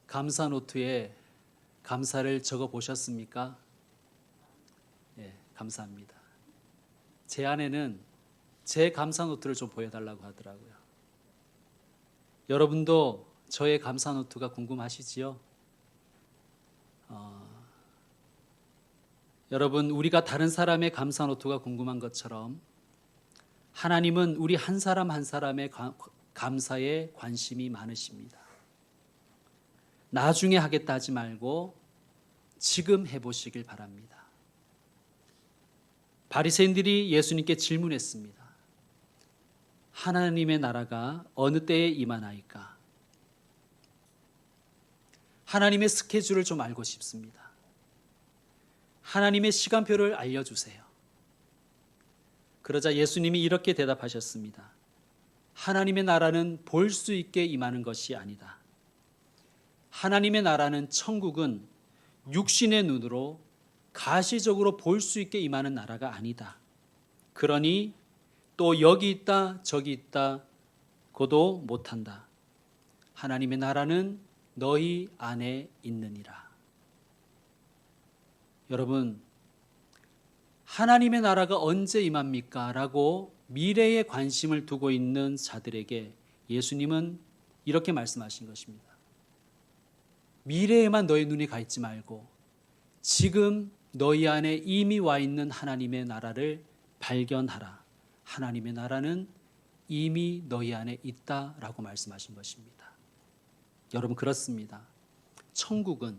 감사 노트에 감사를 적어 보셨습니까? 예, 감사합니다. 제 아내는 제 감사 노트를 좀 보여달라고 하더라고요. 여러분도 저의 감사 노트가 궁금하시지요? 여러분, 우리가 다른 사람의 감사 노트가 궁금한 것처럼 하나님은 우리 한 사람 한 사람의 감사에 관심이 많으십니다. 나중에 하겠다 하지 말고 지금 해보시길 바랍니다. 바리새인들이 예수님께 질문했습니다. 하나님의 나라가 어느 때에 임하나이까? 하나님의 스케줄을 좀 알고 싶습니다. 하나님의 시간표를 알려주세요. 그러자 예수님이 이렇게 대답하셨습니다. 하나님의 나라는 볼 수 있게 임하는 것이 아니다. 하나님의 나라는 천국은 육신의 눈으로 가시적으로 볼 수 있게 임하는 나라가 아니다. 그러니 또 여기 있다 저기 있다 고도 못한다. 하나님의 나라는 너희 안에 있느니라. 여러분, 하나님의 나라가 언제 임합니까? 라고 미래에 관심을 두고 있는 자들에게 예수님은 이렇게 말씀하신 것입니다. 미래에만 너희 눈이 가 있지 말고 지금 너희 안에 이미 와 있는 하나님의 나라를 발견하라. 하나님의 나라는 이미 너희 안에 있다라고 말씀하신 것입니다. 여러분, 그렇습니다. 천국은,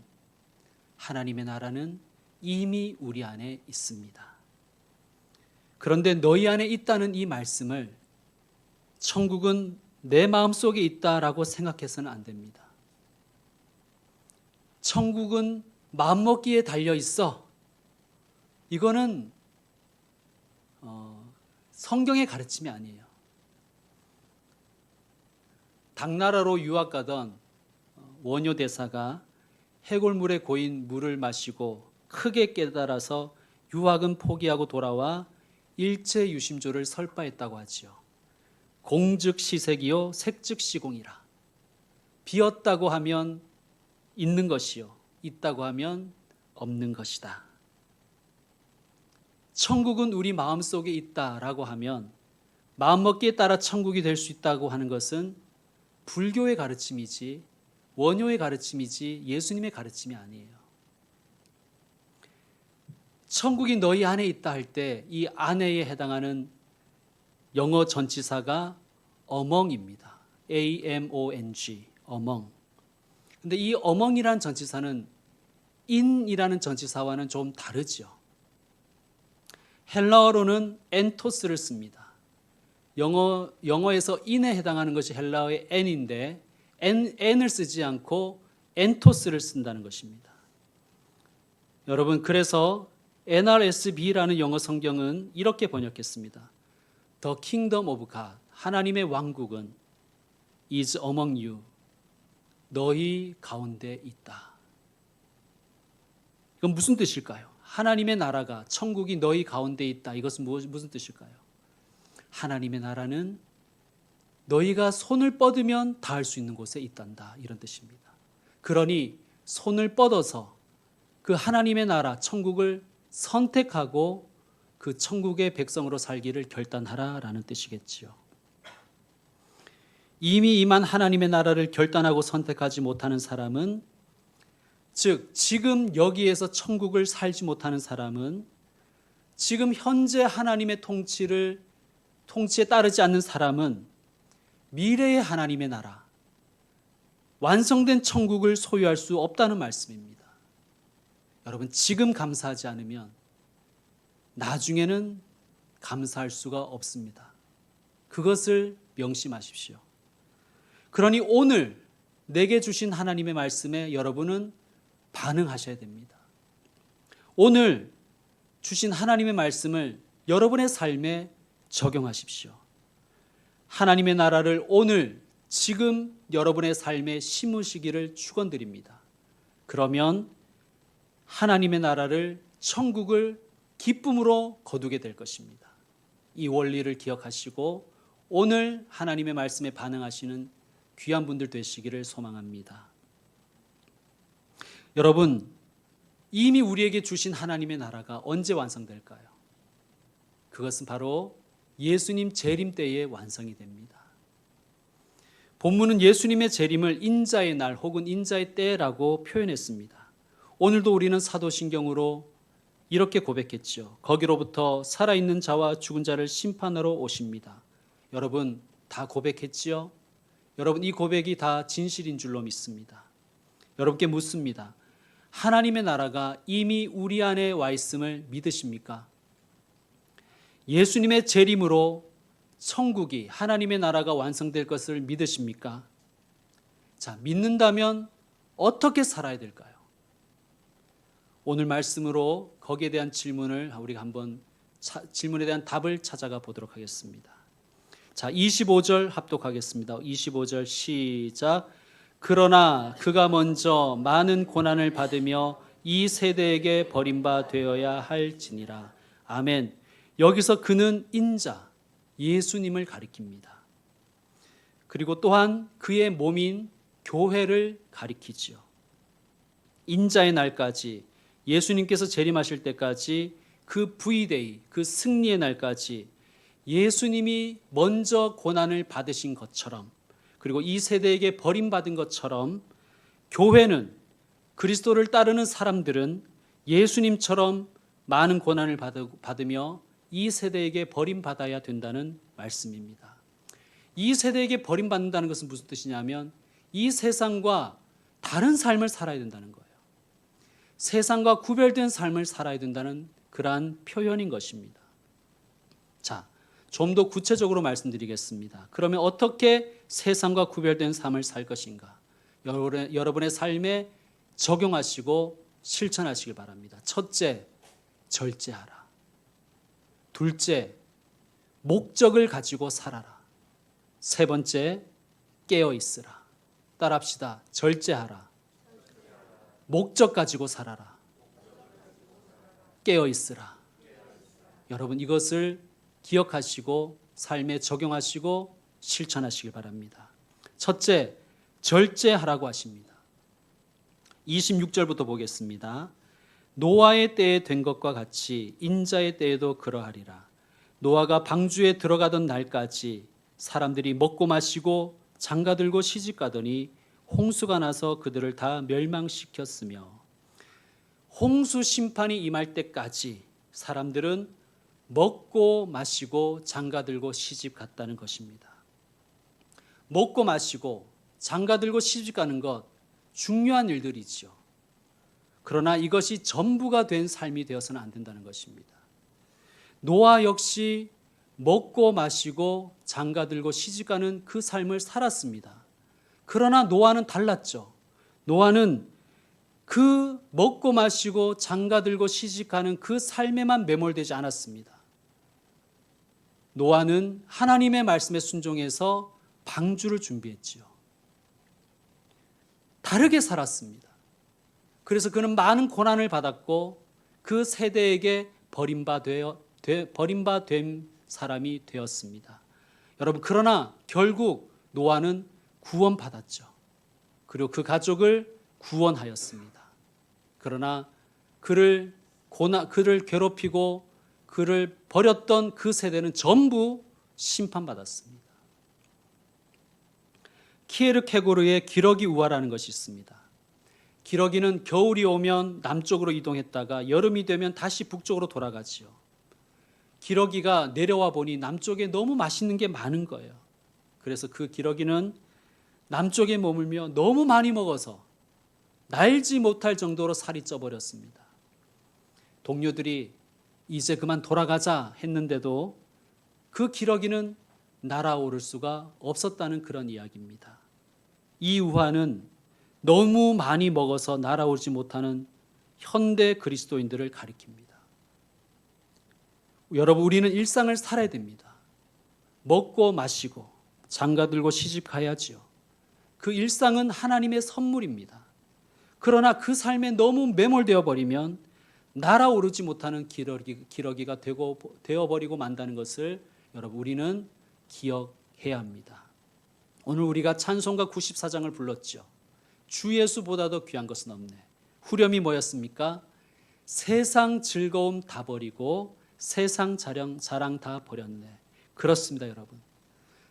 하나님의 나라는 이미 우리 안에 있습니다. 그런데 너희 안에 있다는 이 말씀을 천국은 내 마음속에 있다라고 생각해서는 안 됩니다. 천국은 마음먹기에 달려 있어. 이거는 성경의 가르침이 아니에요. 당나라로 유학 가던 원효 대사가 해골물에 고인 물을 마시고 크게 깨달아서 유학은 포기하고 돌아와 일체 유심조를 설파했다고 하지요. 공즉 시색이요 색즉 시공이라. 비었다고 하면 있는 것이요 있다고 하면 없는 것이다. 천국은 우리 마음속에 있다라고 하면 마음먹기에 따라 천국이 될 수 있다고 하는 것은 불교의 가르침이지 원효의 가르침이지 예수님의 가르침이 아니에요. 천국이 너희 안에 있다 할 때 이 안에에 해당하는 영어 전치사가 among입니다. among, among. 근데 이 among이라는 전치사는 in이라는 전치사와는 좀 다르죠. 헬라어로는 엔토스를 씁니다. 영어에서 in에 해당하는 것이 헬라어의 n인데 n을 쓰지 않고 엔토스를 쓴다는 것입니다. 여러분, 그래서 NRSV라는 영어 성경은 이렇게 번역했습니다. The kingdom of God, 하나님의 왕국은 is among you, 너희 가운데 있다. 이건 무슨 뜻일까요? 하나님의 나라가, 천국이 너희 가운데 있다. 이것은 무슨 뜻일까요? 하나님의 나라는 너희가 손을 뻗으면 닿을 수 있는 곳에 있단다. 이런 뜻입니다. 그러니 손을 뻗어서 그 하나님의 나라, 천국을 선택하고 그 천국의 백성으로 살기를 결단하라라는 뜻이겠지요. 이미 임한 하나님의 나라를 결단하고 선택하지 못하는 사람은, 즉 지금 여기에서 천국을 살지 못하는 사람은, 지금 현재 하나님의 통치에 따르지 않는 사람은 미래의 하나님의 나라, 완성된 천국을 소유할 수 없다는 말씀입니다. 여러분, 지금 감사하지 않으면 나중에는 감사할 수가 없습니다. 그것을 명심하십시오. 그러니 오늘 내게 주신 하나님의 말씀에 여러분은 반응하셔야 됩니다. 오늘 주신 하나님의 말씀을 여러분의 삶에 적용하십시오. 하나님의 나라를 오늘 지금 여러분의 삶에 심으시기를 축원드립니다. 그러면 하나님의 나라를, 천국을 기쁨으로 거두게 될 것입니다. 이 원리를 기억하시고 오늘 하나님의 말씀에 반응하시는 귀한 분들 되시기를 소망합니다. 여러분, 이미 우리에게 주신 하나님의 나라가 언제 완성될까요? 그것은 바로 예수님 재림 때에 완성이 됩니다. 본문은 예수님의 재림을 인자의 날 혹은 인자의 때라고 표현했습니다. 오늘도 우리는 사도신경으로 이렇게 고백했죠. 거기로부터 살아있는 자와 죽은 자를 심판하러 오십니다. 여러분 다 고백했지요? 여러분 이 고백이 다 진실인 줄로 믿습니다. 여러분께 묻습니다. 하나님의 나라가 이미 우리 안에 와 있음을 믿으십니까? 예수님의 재림으로 천국이 하나님의 나라가 완성될 것을 믿으십니까? 자, 믿는다면 어떻게 살아야 될까요? 오늘 말씀으로 거기에 대한 질문을 우리가 한번 질문에 대한 답을 찾아가 보도록 하겠습니다. 자, 25절 합독하겠습니다. 25절 시작. 그러나 그가 먼저 많은 고난을 받으며 이 세대에게 버림바 되어야 할지니라. 아멘. 여기서 그는 인자, 예수님을 가리킵니다. 그리고 또한 그의 몸인 교회를 가리키지요. 인자의 날까지, 예수님께서 재림하실 때까지, 그 V-Day, 그 승리의 날까지 예수님이 먼저 고난을 받으신 것처럼, 그리고 이 세대에게 버림받은 것처럼 교회는, 그리스도를 따르는 사람들은 예수님처럼 많은 고난을 받으며 이 세대에게 버림받아야 된다는 말씀입니다. 이 세대에게 버림받는다는 것은 무슨 뜻이냐면 이 세상과 다른 삶을 살아야 된다는 거예요. 세상과 구별된 삶을 살아야 된다는 그러한 표현인 것입니다. 자, 좀 더 구체적으로 말씀드리겠습니다. 그러면 어떻게 세상과 구별된 삶을 살 것인가? 여러분의 삶에 적용하시고 실천하시길 바랍니다. 첫째, 절제하라. 둘째, 목적을 가지고 살아라. 세 번째, 깨어 있으라. 따라합시다. 절제하라. 목적 가지고 살아라. 깨어 있으라. 여러분 이것을 기억하시고 삶에 적용하시고 실천하시길 바랍니다. 첫째, 절제하라고 하십니다. 26절부터 보겠습니다. 노아의 때에 된 것과 같이 인자의 때에도 그러하리라. 노아가 방주에 들어가던 날까지 사람들이 먹고 마시고 장가들고 시집가더니 홍수가 나서 그들을 다 멸망시켰으며, 홍수 심판이 임할 때까지 사람들은 먹고 마시고 장가들고 시집갔다는 것입니다. 먹고 마시고 장가들고 시집가는 것 중요한 일들이죠. 그러나 이것이 전부가 된 삶이 되어서는 안 된다는 것입니다. 노아 역시 먹고 마시고 장가들고 시집가는 그 삶을 살았습니다. 그러나 노아는 달랐죠. 노아는 그 먹고 마시고 장가들고 시집가는 그 삶에만 매몰되지 않았습니다. 노아는 하나님의 말씀에 순종해서 방주를 준비했지요. 다르게 살았습니다. 그래서 그는 많은 고난을 받았고 그 세대에게 버림받은 사람이 되었습니다. 여러분, 그러나 결국 노아는 구원받았죠. 그리고 그 가족을 구원하였습니다. 그러나 그를 괴롭히고 그를 버렸던 그 세대는 전부 심판받았습니다. 키에르케고르의 기러기 우화라는 것이 있습니다. 기러기는 겨울이 오면 남쪽으로 이동했다가 여름이 되면 다시 북쪽으로 돌아가지요. 기러기가 내려와 보니 남쪽에 너무 맛있는 게 많은 거예요. 그래서 그 기러기는 남쪽에 머물며 너무 많이 먹어서 날지 못할 정도로 살이 쪄버렸습니다. 동료들이 이제 그만 돌아가자 했는데도 그 기러기는 날아오를 수가 없었다는 그런 이야기입니다. 이 우화는 너무 많이 먹어서 날아오지 못하는 현대 그리스도인들을 가리킵니다. 여러분, 우리는 일상을 살아야 됩니다. 먹고 마시고 장가들고 시집 가야지요. 그 일상은 하나님의 선물입니다. 그러나 그 삶에 너무 매몰되어 버리면 날아오르지 못하는 기러기가 되어버리고 만다는 것을 여러분 우리는 기억해야 합니다. 오늘 우리가 찬송가 94장을 불렀죠. 주 예수보다도 귀한 것은 없네. 후렴이 뭐였습니까? 세상 즐거움 다 버리고 세상 자랑 다 버렸네. 그렇습니다, 여러분.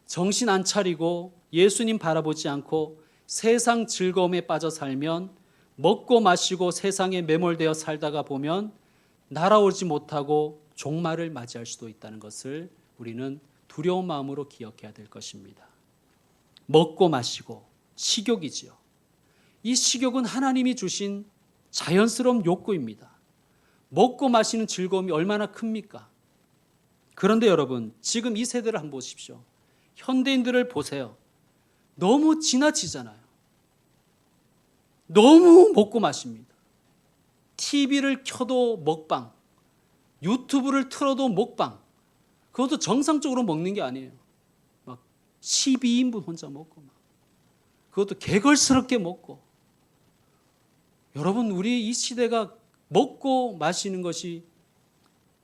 정신 안 차리고 예수님 바라보지 않고 세상 즐거움에 빠져 살면, 먹고 마시고 세상에 매몰되어 살다가 보면 날아오지 못하고 종말을 맞이할 수도 있다는 것을 우리는 두려운 마음으로 기억해야 될 것입니다. 먹고 마시고 식욕이지요. 이 식욕은 하나님이 주신 자연스러운 욕구입니다. 먹고 마시는 즐거움이 얼마나 큽니까? 그런데 여러분, 지금 이 세대를 한번 보십시오. 현대인들을 보세요. 너무 지나치잖아요. 너무 먹고 마십니다. TV를 켜도 먹방, 유튜브를 틀어도 먹방. 그것도 정상적으로 먹는 게 아니에요. 막 12인분 혼자 먹고 막. 그것도 개걸스럽게 먹고. 여러분, 우리 이 시대가 먹고 마시는 것이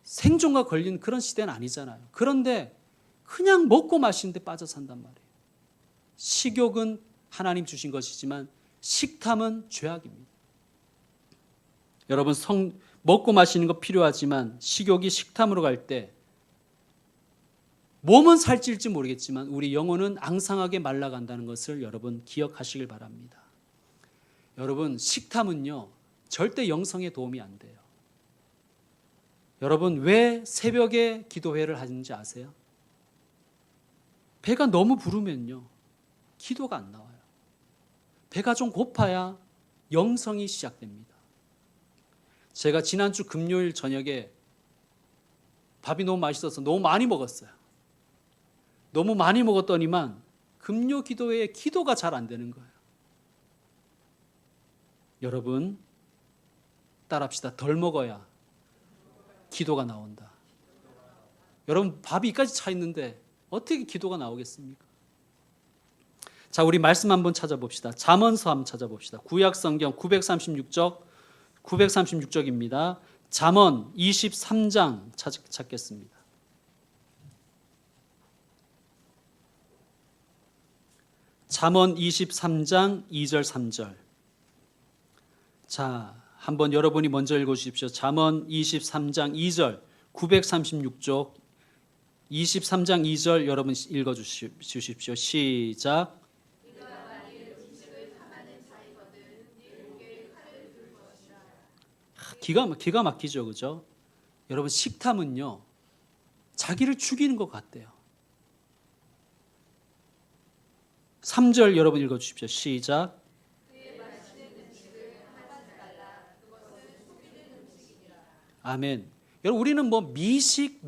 생존과 걸린 그런 시대는 아니잖아요. 그런데 그냥 먹고 마시는데 빠져 산단 말이에요. 식욕은 하나님 주신 것이지만 식탐은 죄악입니다. 여러분, 먹고 마시는 거 필요하지만 식욕이 식탐으로 갈 때 몸은 살찔지 모르겠지만 우리 영혼은 앙상하게 말라간다는 것을 여러분 기억하시길 바랍니다. 여러분, 식탐은요 절대 영성에 도움이 안 돼요. 여러분, 왜 새벽에 기도회를 하는지 아세요? 배가 너무 부르면요 기도가 안 나와요. 배가 좀 고파야 영성이 시작됩니다. 제가 지난주 금요일 저녁에 밥이 너무 맛있어서 너무 많이 먹었어요. 너무 많이 먹었더니만 금요 기도회에 기도가 잘 안 되는 거예요. 여러분, 따라합시다. 덜 먹어야 기도가 나온다. 여러분, 밥이 이까지 차 있는데 어떻게 기도가 나오겠습니까? 자, 우리 말씀 한번 찾아봅시다. 잠언서 한번 찾아봅시다. 구약 성경 936쪽입니다. 잠언 23장 찾겠습니다. 잠언 23장 2절 3절. 자, 한번 여러분이 먼저 읽어주십시오. 잠언 23장 2절 936쪽 23장 2절 여러분 읽어주십시오. 시작. 기가 막히죠, 그죠? 여러분, 식탐은요 자기를 죽이는 것 같대요. 3절 여러분 읽어주십시오. 시작. 아멘. 여러분, 우리는 뭐 미식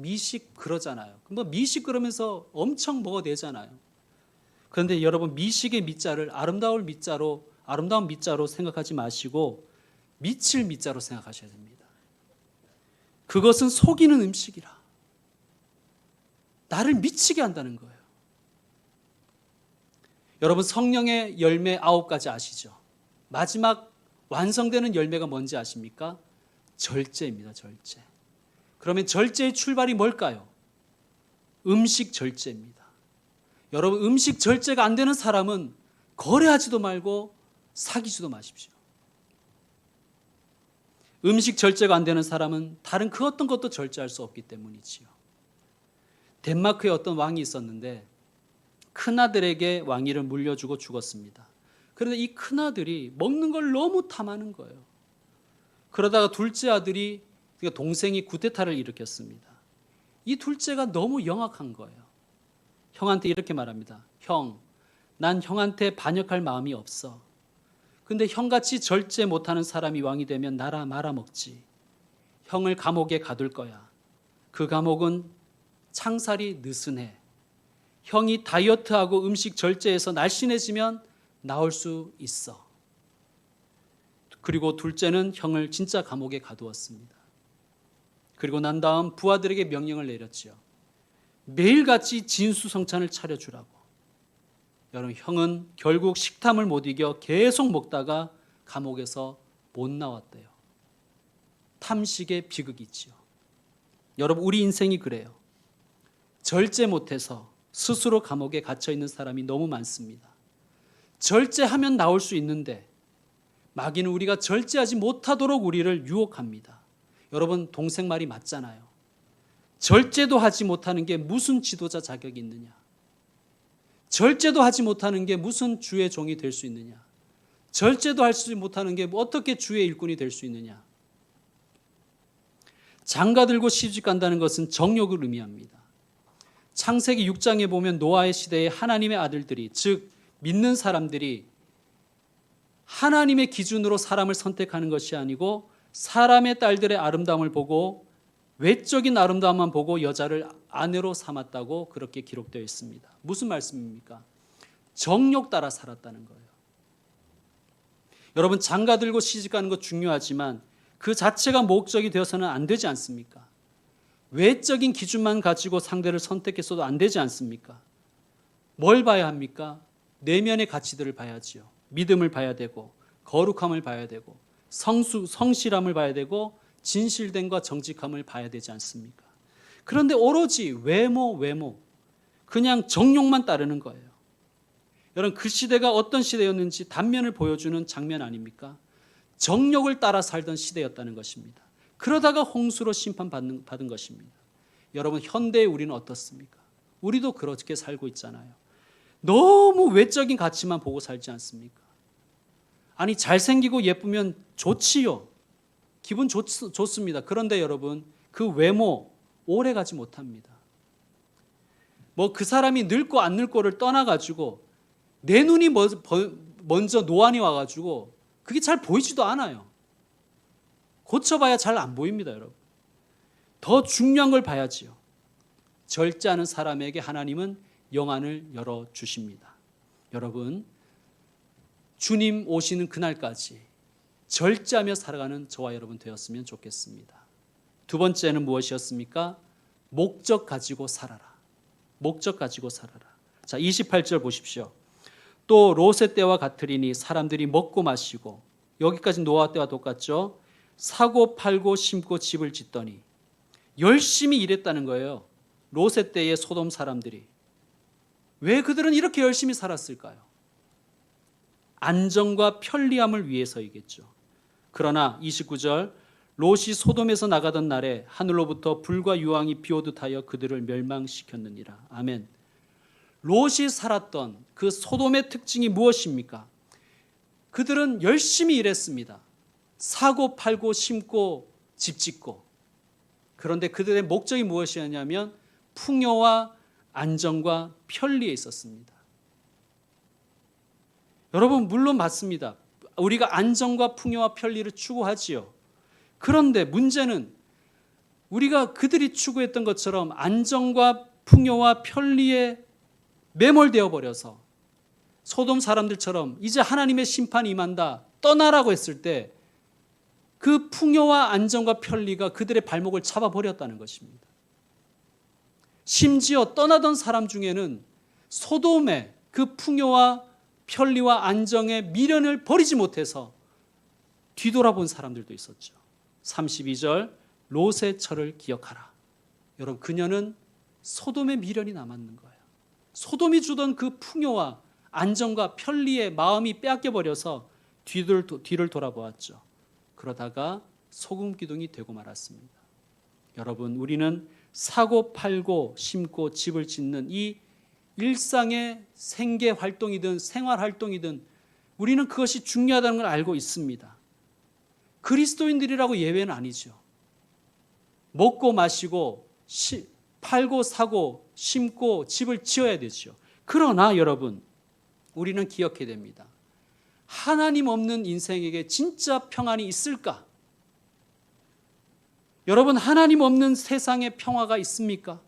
그러잖아요. 뭐 미식 그러면서 엄청 먹어도 되잖아요. 그런데 여러분, 미식의 미자를 아름다운 미자로 생각하지 마시고 미칠 미자로 생각하셔야 됩니다. 그것은 속이는 음식이라. 나를 미치게 한다는 거예요. 여러분, 성령의 열매 9가지 아시죠? 마지막 완성되는 열매가 뭔지 아십니까? 절제입니다. 절제. 그러면 절제의 출발이 뭘까요? 음식 절제입니다. 여러분, 음식 절제가 안 되는 사람은 거래하지도 말고 사귀지도 마십시오. 음식 절제가 안 되는 사람은 다른 그 어떤 것도 절제할 수 없기 때문이지요. 덴마크에 어떤 왕이 있었는데 큰아들에게 왕위를 물려주고 죽었습니다. 그런데 이 큰아들이 먹는 걸 너무 탐하는 거예요. 그러다가 둘째 아들이, 그러니까 동생이 쿠데타를 일으켰습니다. 이 둘째가 너무 영악한 거예요. 형한테 이렇게 말합니다. 형, 난 형한테 반역할 마음이 없어. 근데 형같이 절제 못하는 사람이 왕이 되면 나라 말아먹지. 형을 감옥에 가둘 거야. 그 감옥은 창살이 느슨해. 형이 다이어트하고 음식 절제해서 날씬해지면 나올 수 있어. 그리고 둘째는 형을 진짜 감옥에 가두었습니다. 그리고 난 다음 부하들에게 명령을 내렸죠. 매일같이 진수성찬을 차려주라고. 여러분, 형은 결국 식탐을 못 이겨 계속 먹다가 감옥에서 못 나왔대요. 탐식의 비극이지요. 여러분, 우리 인생이 그래요. 절제 못해서 스스로 감옥에 갇혀 있는 사람이 너무 많습니다. 절제하면 나올 수 있는데 마귀는 우리가 절제하지 못하도록 우리를 유혹합니다. 여러분, 동생 말이 맞잖아요. 절제도 하지 못하는 게 무슨 지도자 자격이 있느냐? 절제도 하지 못하는 게 무슨 주의 종이 될 수 있느냐? 절제도 하지 못하는 게 어떻게 주의 일꾼이 될 수 있느냐? 장가 들고 시집 간다는 것은 정욕을 의미합니다. 창세기 6장에 보면 노아의 시대에 하나님의 아들들이, 즉 믿는 사람들이 하나님의 기준으로 사람을 선택하는 것이 아니고 사람의 딸들의 아름다움을 보고 외적인 아름다움만 보고 여자를 아내로 삼았다고 그렇게 기록되어 있습니다. 무슨 말씀입니까? 정욕 따라 살았다는 거예요. 여러분, 장가 들고 시집 가는 것 중요하지만 그 자체가 목적이 되어서는 안 되지 않습니까? 외적인 기준만 가지고 상대를 선택했어도 안 되지 않습니까? 뭘 봐야 합니까? 내면의 가치들을 봐야지요. 믿음을 봐야 되고 거룩함을 봐야 되고 성실함을 봐야 되고 진실됨과 정직함을 봐야 되지 않습니까? 그런데 오로지 외모 그냥 정욕만 따르는 거예요. 여러분, 그 시대가 어떤 시대였는지 단면을 보여주는 장면 아닙니까? 정욕을 따라 살던 시대였다는 것입니다. 그러다가 홍수로 심판받은 것입니다. 여러분, 현대의 우리는 어떻습니까? 우리도 그렇게 살고 있잖아요. 너무 외적인 가치만 보고 살지 않습니까? 아니, 잘생기고 예쁘면 좋지요. 기분 좋습니다. 그런데 여러분, 그 외모 오래 가지 못합니다. 뭐 그 사람이 늙고 안 늙고를 떠나가지고 내 눈이 먼저 노안이 와가지고 그게 잘 보이지도 않아요. 고쳐봐야 잘 안 보입니다, 여러분. 더 중요한 걸 봐야지요. 절제하는 사람에게 하나님은 영안을 열어주십니다. 여러분, 주님 오시는 그날까지 절제하며 살아가는 저와 여러분 되었으면 좋겠습니다. 두 번째는 무엇이었습니까? 목적 가지고 살아라. 목적 가지고 살아라. 자, 28절 보십시오. 또 롯의 때와 같으리니 사람들이 먹고 마시고, 여기까지 노아 때와 똑같죠. 사고 팔고 심고 집을 짓더니, 열심히 일했다는 거예요. 롯의 때의 소돔 사람들이. 왜 그들은 이렇게 열심히 살았을까요? 안정과 편리함을 위해서이겠죠. 그러나 29절, 롯이 소돔에서 나가던 날에 하늘로부터 불과 유황이 비오듯 하여 그들을 멸망시켰느니라. 아멘. 롯이 살았던 그 소돔의 특징이 무엇입니까? 그들은 열심히 일했습니다. 사고 팔고 심고 집 짓고. 그런데 그들의 목적이 무엇이었냐면 풍요와 안정과 편리에 있었습니다. 여러분, 물론 맞습니다. 우리가 안정과 풍요와 편리를 추구하지요. 그런데 문제는 우리가 그들이 추구했던 것처럼 안정과 풍요와 편리에 매몰되어 버려서 소돔 사람들처럼 이제 하나님의 심판이 임한다, 떠나라고 했을 때 그 풍요와 안정과 편리가 그들의 발목을 잡아버렸다는 것입니다. 심지어 떠나던 사람 중에는 소돔의 그 풍요와 편리와 안정의 미련을 버리지 못해서 뒤돌아본 사람들도 있었죠. 32절, 롯의 철을 기억하라. 여러분, 그녀는 소돔의 미련이 남았는 거예요. 소돔이 주던 그 풍요와 안정과 편리의 마음이 빼앗겨버려서 뒤를 돌아보았죠. 그러다가 소금 기둥이 되고 말았습니다. 여러분, 우리는 사고 팔고 심고 집을 짓는 이 일상의 생계 활동이든 생활 활동이든 우리는 그것이 중요하다는 걸 알고 있습니다. 그리스도인들이라고 예외는 아니죠. 먹고 마시고 팔고 사고 심고 집을 지어야 되죠. 그러나 여러분, 우리는 기억해야 됩니다. 하나님 없는 인생에게 진짜 평안이 있을까? 여러분, 하나님 없는 세상에 평화가 있습니까?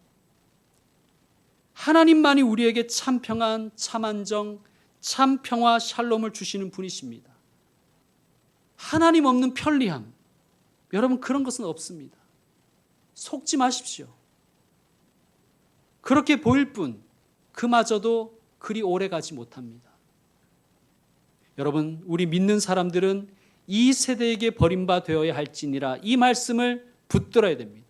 하나님만이 우리에게 참 평안, 참 안정, 참 평화, 샬롬을 주시는 분이십니다. 하나님 없는 편리함, 여러분, 그런 것은 없습니다. 속지 마십시오. 그렇게 보일 뿐 그마저도 그리 오래 가지 못합니다. 여러분, 우리 믿는 사람들은 이 세대에게 버림받아야 할지니라, 이 말씀을 붙들어야 됩니다.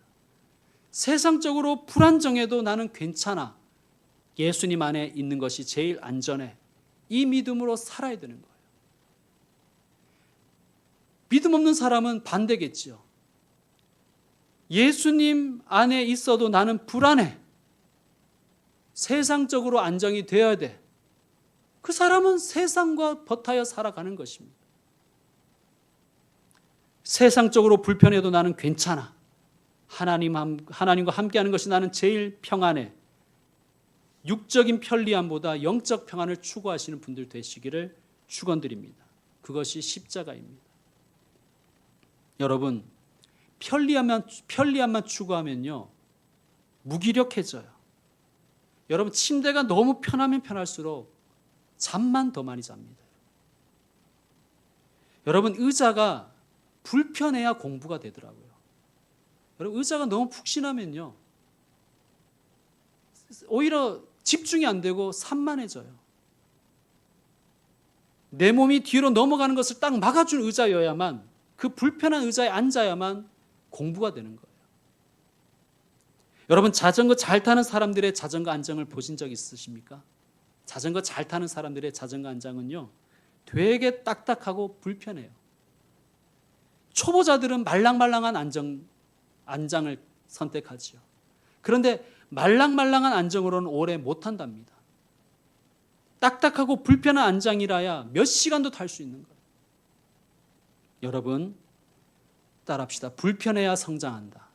세상적으로 불안정해도 나는 괜찮아, 예수님 안에 있는 것이 제일 안전해, 이 믿음으로 살아야 되는 거예요. 믿음 없는 사람은 반대겠지요. 예수님 안에 있어도 나는 불안해. 세상적으로 안정이 되어야 돼. 그 사람은 세상과 버타여 살아가는 것입니다. 세상적으로 불편해도 나는 괜찮아. 하나님과 함께하는 것이 나는 제일 평안해. 육적인 편리함보다 영적 평안을 추구하시는 분들 되시기를 축원드립니다. 그것이 십자가입니다. 여러분, 편리함만 추구하면요, 무기력해져요. 여러분, 침대가 너무 편하면 편할수록 잠만 더 많이 잡니다. 여러분, 의자가 불편해야 공부가 되더라고요. 여러분, 의자가 너무 푹신하면요, 오히려 집중이 안 되고 산만해져요. 내 몸이 뒤로 넘어가는 것을 딱 막아준 의자여야만, 그 불편한 의자에 앉아야만 공부가 되는 거예요. 여러분, 자전거 잘 타는 사람들의 자전거 안정을 보신 적 있으십니까? 자전거 잘 타는 사람들의 자전거 안정은요, 되게 딱딱하고 불편해요. 초보자들은 말랑말랑한 안장을 선택하지요. 그런데 말랑말랑한 안정으로는 오래 못 탄답니다. 딱딱하고 불편한 안장이라야 몇 시간도 탈 수 있는 거예요. 여러분, 따라합시다. 불편해야 성장한다.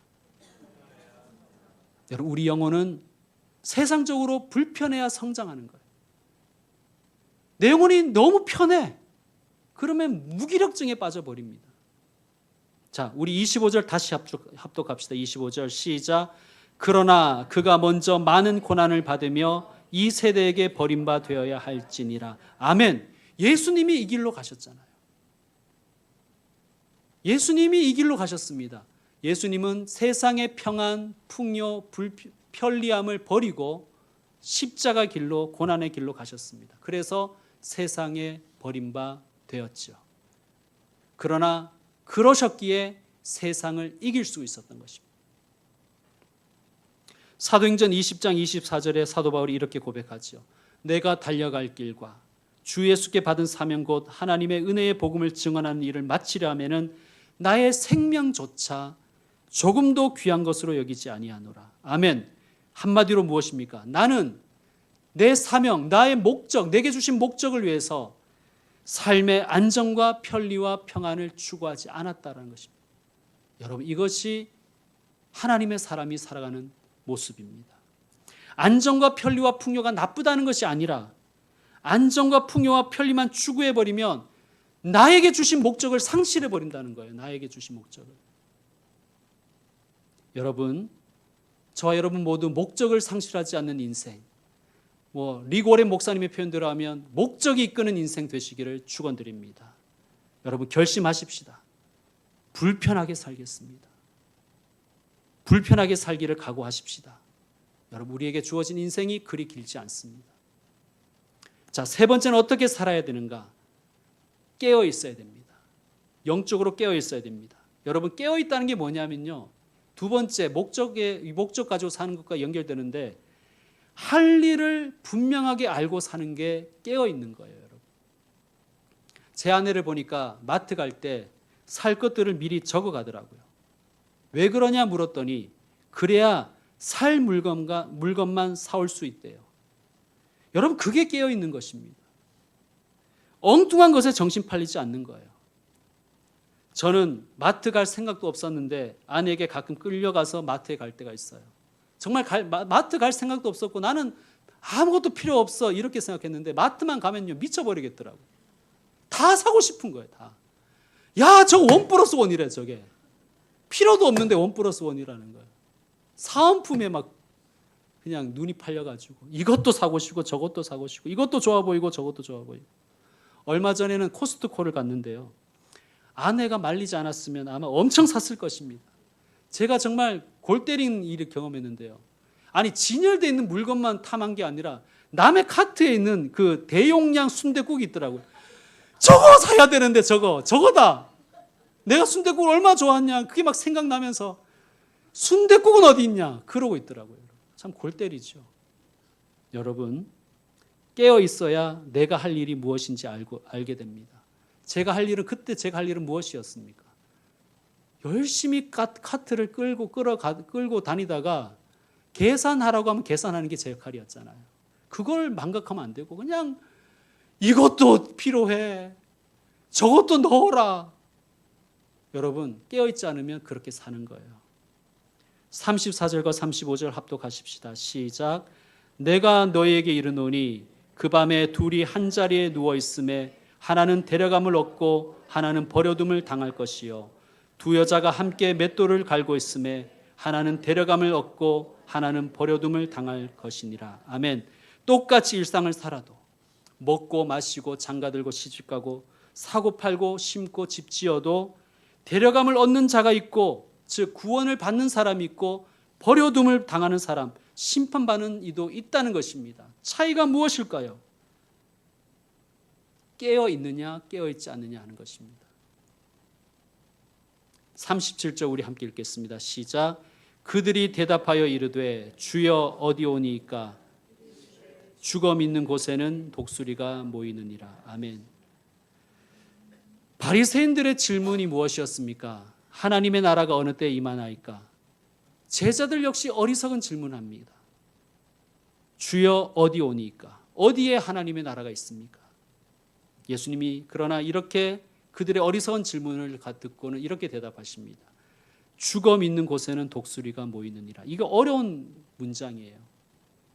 여러분, 우리 영혼은 세상적으로 불편해야 성장하는 거예요. 내 영혼이 너무 편해. 그러면 무기력증에 빠져버립니다. 자, 우리 25절 다시 합독합시다. 25절 시작. 그러나 그가 먼저 많은 고난을 받으며 이 세대에게 버림바 되어야 할지니라. 아멘. 예수님이 이 길로 가셨잖아요. 예수님이 이 길로 가셨습니다. 예수님은 세상의 평안, 풍요, 편리함을 버리고 십자가 길로, 고난의 길로 가셨습니다. 그래서 세상에 버림바 되었죠. 그러나 그러셨기에 세상을 이길 수 있었던 것입니다. 사도행전 20장 24절에 사도 바울이 이렇게 고백하죠. 내가 달려갈 길과 주 예수께 받은 사명 곧 하나님의 은혜의 복음을 증언하는 일을 마치려 하면은 나의 생명조차 조금도 귀한 것으로 여기지 아니하노라. 아멘. 한마디로 무엇입니까? 나는 내 사명, 나의 목적, 내게 주신 목적을 위해서 삶의 안정과 편리와 평안을 추구하지 않았다는 것입니다. 여러분, 이것이 하나님의 사람이 살아가는 모습입니다. 안정과 편리와 풍요가 나쁘다는 것이 아니라 안정과 풍요와 편리만 추구해버리면 나에게 주신 목적을 상실해버린다는 거예요. 나에게 주신 목적을. 여러분, 저와 여러분 모두 목적을 상실하지 않는 인생, 리고렌 목사님의 표현대로 하면 목적이 이끄는 인생 되시기를 축원드립니다. 여러분, 결심하십시다. 불편하게 살겠습니다. 불편하게 살기를 각오하십시다. 여러분, 우리에게 주어진 인생이 그리 길지 않습니다. 자, 세 번째는 어떻게 살아야 되는가? 깨어 있어야 됩니다. 영적으로 깨어 있어야 됩니다. 여러분, 깨어 있다는 게 뭐냐면요, 두 번째 목적 가지고 사는 것과 연결되는데, 할 일을 분명하게 알고 사는 게 깨어 있는 거예요. 여러분, 제 아내를 보니까 마트 갈 때 살 것들을 미리 적어 가더라고요. 왜 그러냐 물었더니 그래야 살 물건만 사올 수 있대요. 여러분, 그게 깨어 있는 것입니다. 엉뚱한 것에 정신 팔리지 않는 거예요. 저는 마트 갈 생각도 없었는데 아내에게 가끔 끌려가서 마트에 갈 때가 있어요. 정말 마트 갈 생각도 없었고 나는 아무것도 필요 없어 이렇게 생각했는데 마트만 가면요 미쳐버리겠더라고요. 다 사고 싶은 거예요. 다. 야, 저거 1+1이래. 저게 필요도 없는데 1+1이라는 거예요. 사은품에 막 그냥 눈이 팔려가지고 이것도 사고 싶고 저것도 사고 싶고 이것도 좋아 보이고 저것도 좋아 보이고. 얼마 전에는 코스트코를 갔는데요, 아내가 말리지 않았으면 아마 엄청 샀을 것입니다. 제가 정말 골 때린 일을 경험했는데요, 아니 진열되어 있는 물건만 탐한 게 아니라 남의 카트에 있는 그 대용량 순댓국이 있더라고요. 저거 사야 되는데 저거다. 내가 순댓국을 얼마나 좋아하냐 그게 막 생각나면서 순댓국은 어디 있냐 그러고 있더라고요. 참 골 때리죠. 여러분, 깨어 있어야 내가 할 일이 무엇인지 알게 됩니다. 제가 할 일은 무엇이었습니까? 열심히 카트를 끌고 다니다가 계산하라고 하면 계산하는 게 제 역할이었잖아요. 그걸 망각하면 안 되고 그냥 이것도 필요해, 저것도 넣어라. 여러분, 깨어있지 않으면 그렇게 사는 거예요. 34절과 35절 합독하십시다. 시작. 내가 너희에게 이르노니 그 밤에 둘이 한 자리에 누워 있음에 하나는 데려감을 얻고 하나는 버려둠을 당할 것이요 두 여자가 함께 맷돌을 갈고 있음에 하나는 데려감을 얻고 하나는 버려둠을 당할 것이니라. 아멘. 똑같이 일상을 살아도 먹고 마시고 장가들고 시집가고 사고 팔고 심고 집 지어도 데려감을 얻는 자가 있고, 즉 구원을 받는 사람이 있고 버려둠을 당하는 사람, 심판받는 이도 있다는 것입니다. 차이가 무엇일까요? 깨어 있느냐 깨어 있지 않느냐 하는 것입니다. 37절 우리 함께 읽겠습니다. 시작. 그들이 대답하여 이르되 주여 어디 오니이까? 죽어 있는 곳에는 독수리가 모이느니라. 아멘. 바리새인들의 질문이 무엇이었습니까? 하나님의 나라가 어느 때 임하나이까? 제자들 역시 어리석은 질문합니다. 주여 어디 오니이까? 어디에 하나님의 나라가 있습니까? 예수님이 그러나 이렇게 그들의 어리석은 질문을 듣고는 이렇게 대답하십니다. 죽어 있는 곳에는 독수리가 모이느니라. 이거 어려운 문장이에요.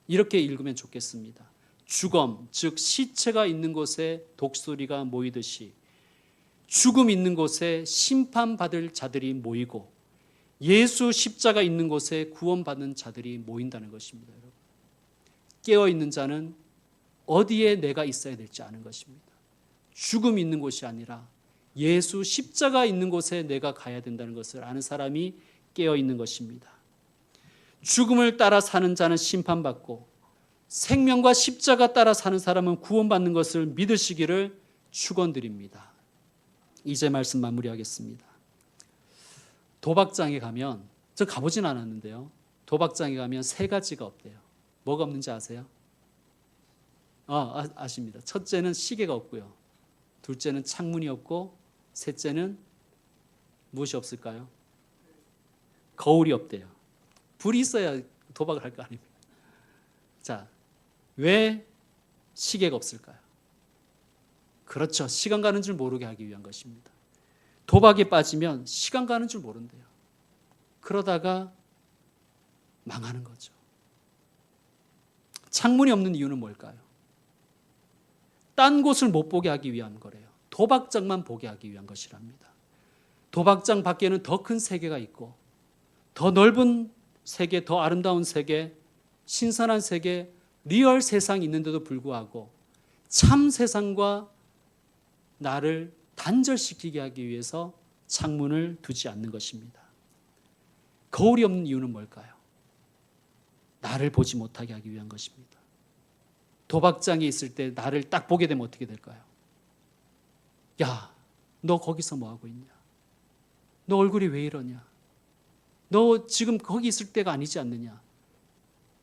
이렇게 읽으면 좋겠습니다. 죽음, 즉 시체가 있는 곳에 독수리가 모이듯이 죽음 있는 곳에 심판받을 자들이 모이고 예수 십자가 있는 곳에 구원받는 자들이 모인다는 것입니다. 여러분. 깨어있는 자는 어디에 내가 있어야 될지 아는 것입니다. 죽음이 있는 곳이 아니라 예수 십자가 있는 곳에 내가 가야 된다는 것을 아는 사람이 깨어있는 것입니다. 죽음을 따라 사는 자는 심판받고 생명과 십자가 따라 사는 사람은 구원받는 것을 믿으시기를 축원드립니다. 이제 말씀 마무리하겠습니다. 도박장에 가면, 저 가보진 않았는데요, 도박장에 가면 세 가지가 없대요. 뭐가 없는지 아세요? 아십니다. 첫째는 시계가 없고요, 둘째는 창문이 없고, 셋째는 무엇이 없을까요? 거울이 없대요. 불이 있어야 도박을 할 거 아닙니까? 자, 왜 시계가 없을까요? 그렇죠. 시간 가는 줄 모르게 하기 위한 것입니다. 도박에 빠지면 시간 가는 줄 모른대요. 그러다가 망하는 거죠. 창문이 없는 이유는 뭘까요? 딴 곳을 못 보게 하기 위한 거래요. 도박장만 보게 하기 위한 것이랍니다. 도박장 밖에는 더 큰 세계가 있고 더 넓은 세계, 더 아름다운 세계, 신선한 세계, 리얼 세상이 있는데도 불구하고 참 세상과 나를 단절시키게 하기 위해서 창문을 두지 않는 것입니다. 거울이 없는 이유는 뭘까요? 나를 보지 못하게 하기 위한 것입니다. 도박장에 있을 때 나를 딱 보게 되면 어떻게 될까요? 야, 너 거기서 뭐하고 있냐? 너 얼굴이 왜 이러냐? 너 지금 거기 있을 때가 아니지 않느냐?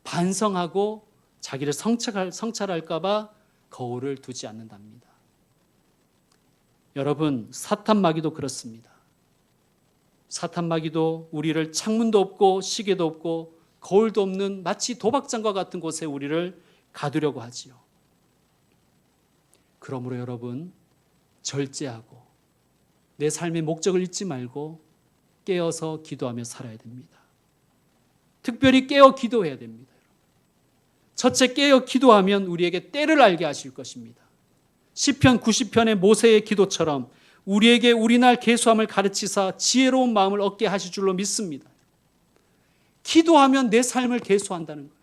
반성하고 자기를 성찰할까 봐 거울을 두지 않는답니다. 여러분, 사탄 마귀도 그렇습니다. 사탄 마귀도 우리를 창문도 없고 시계도 없고 거울도 없는 마치 도박장과 같은 곳에 우리를 가두려고 하지요. 그러므로 여러분, 절제하고 내 삶의 목적을 잊지 말고 깨어서 기도하며 살아야 됩니다. 특별히 깨어 기도해야 됩니다. 첫째, 깨어 기도하면 우리에게 때를 알게 하실 것입니다. 시편 90편의 모세의 기도처럼 우리에게 우리날 계수함을 가르치사 지혜로운 마음을 얻게 하실 줄로 믿습니다. 기도하면 내 삶을 계수한다는 거예요.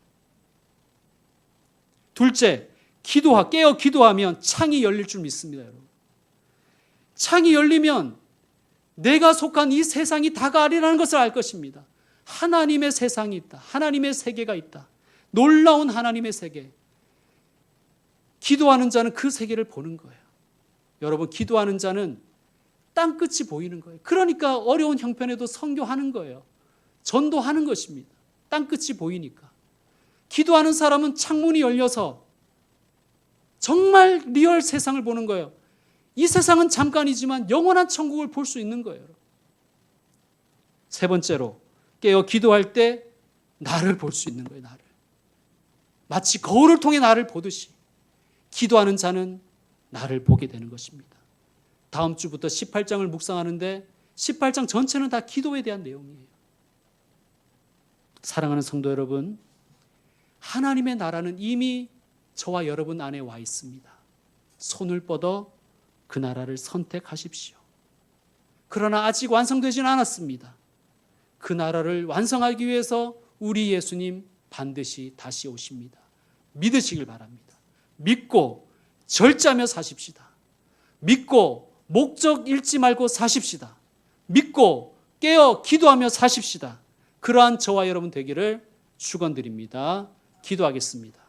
둘째, 깨어 기도하면 창이 열릴 줄 믿습니다. 여러분. 창이 열리면 내가 속한 이 세상이 다가 아니라는 것을 알 것입니다. 하나님의 세상이 있다. 하나님의 세계가 있다. 놀라운 하나님의 세계. 기도하는 자는 그 세계를 보는 거예요. 여러분, 기도하는 자는 땅끝이 보이는 거예요. 그러니까 어려운 형편에도 선교하는 거예요. 전도하는 것입니다. 땅끝이 보이니까. 기도하는 사람은 창문이 열려서 정말 리얼 세상을 보는 거예요. 이 세상은 잠깐이지만 영원한 천국을 볼 수 있는 거예요. 세 번째로 깨어 기도할 때 나를 볼 수 있는 거예요. 나를. 마치 거울을 통해 나를 보듯이 기도하는 자는 나를 보게 되는 것입니다. 다음 주부터 18장을 묵상하는데 18장 전체는 다 기도에 대한 내용이에요. 사랑하는 성도 여러분, 하나님의 나라는 이미 저와 여러분 안에 와 있습니다. 손을 뻗어 그 나라를 선택하십시오. 그러나 아직 완성되지는 않았습니다. 그 나라를 완성하기 위해서 우리 예수님 반드시 다시 오십니다. 믿으시길 바랍니다. 믿고 절제하며 사십시다. 믿고 목적 잃지 말고 사십시다. 믿고 깨어 기도하며 사십시다. 그러한 저와 여러분 되기를 축원드립니다. 기도하겠습니다.